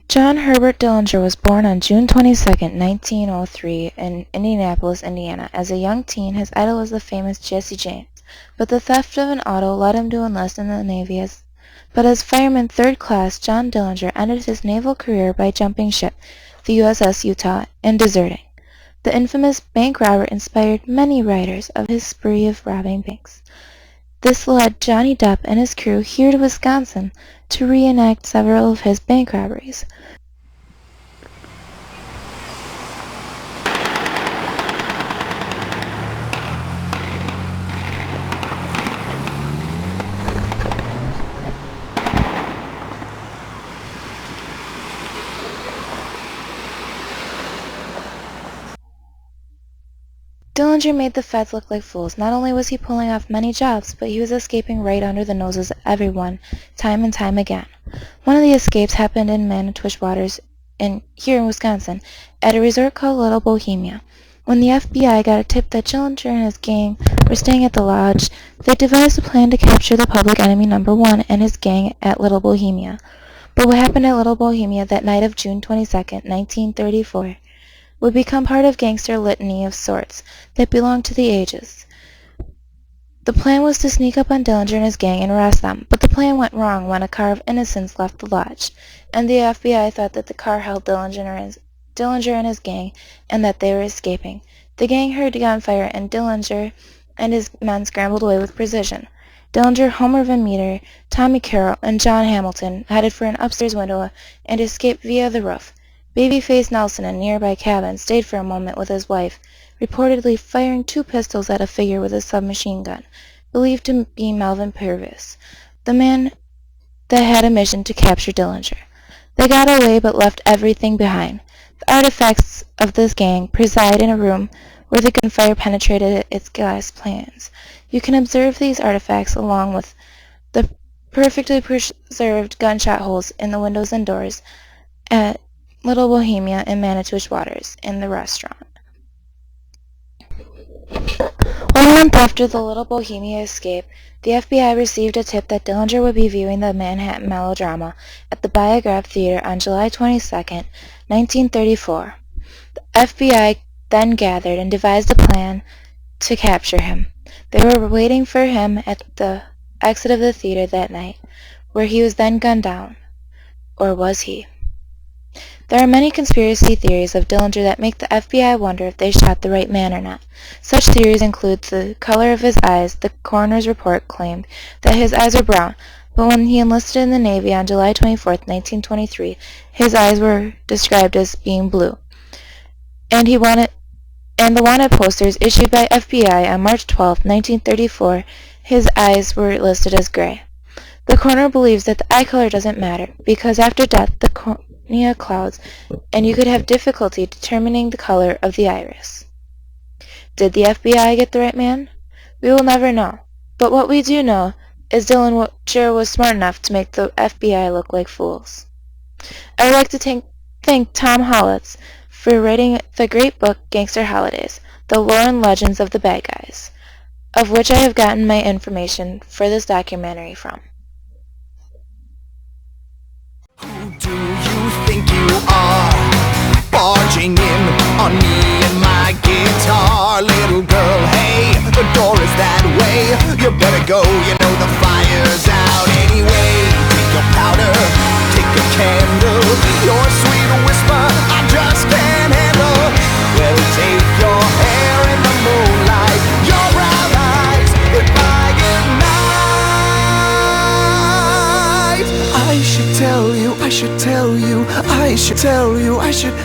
John Herbert Dillinger was born on June 22, 1903, in Indianapolis, Indiana. As a young teen, his idol was the famous Jesse James, but the theft of an auto led him to enlist in the Navy as fireman third class. John Dillinger ended his naval career by jumping ship, the USS Utah, and deserting. The infamous bank robber inspired many writers of his spree of robbing banks. This led Johnny Depp and his crew here to Wisconsin to reenact several of his bank robberies. Dillinger made the feds look like fools. Not only was he pulling off many jobs, but he was escaping right under the noses of everyone, time and time again. One of the escapes happened in Manitowish waters here in Wisconsin, at a resort called Little Bohemia. When the FBI got a tip that Dillinger and his gang were staying at the lodge, they devised a plan to capture the public enemy number 1 and his gang at Little Bohemia. But what happened at Little Bohemia that night of June 22, 1934, would become part of gangster litany of sorts that belonged to the ages. The plan was to sneak up on Dillinger and his gang and arrest them, but the plan went wrong when a car of innocents left the lodge, and the FBI thought that the car held Dillinger and his gang and that they were escaping. The gang heard gunfire, and Dillinger and his men scrambled away with precision. Dillinger, Homer Van Meter, Tommy Carroll, and John Hamilton headed for an upstairs window and escaped via the roof. Babyface Nelson in a nearby cabin stayed for a moment with his wife, reportedly firing 2 pistols at a figure with a submachine gun, believed to be Melvin Purvis, the man that had a mission to capture Dillinger. They got away but left everything behind. The artifacts of this gang preside in a room where the gunfire penetrated its glass panes. You can observe these artifacts along with the perfectly preserved gunshot holes in the windows and doors at Little Bohemia and Manitowish waters in the restaurant. 1 month after the Little Bohemia escape, the FBI received a tip that Dillinger would be viewing the Manhattan melodrama at the Biograph Theater on July 22, 1934. The FBI then gathered and devised a plan to capture him. They were waiting for him at the exit of the theater that night, where he was then gunned down. Or was he? There are many conspiracy theories of Dillinger that make the FBI wonder if they shot the right man or not. Such theories include the color of his eyes. The coroner's report claimed that his eyes were brown, but when he enlisted in the Navy on July 24, 1923, his eyes were described as being blue. And the wanted posters issued by FBI on March 12, 1934, his eyes were listed as gray. The coroner believes that the eye color doesn't matter, because after death the cornea clouds, and you could have difficulty determining the color of the iris. Did the FBI get the right man? We will never know. But what we do know is Dillinger was smart enough to make the FBI look like fools. I would like to thank Tom Hollitz for writing the great book Gangster Holidays, The Lore and Legends of the Bad Guys, of which I have gotten my information for this documentary from. Who do you think you are, barging in on me and my guitar? Little girl, hey, the door is that way. You better go, you know the fire's out anyway. Take your powder, take a candle, your sweet whisper I just can't handle. Well, take your hair in the moonlight, your brown eyes in my goodnight. I should tell you, I should tell you, I should tell you, I should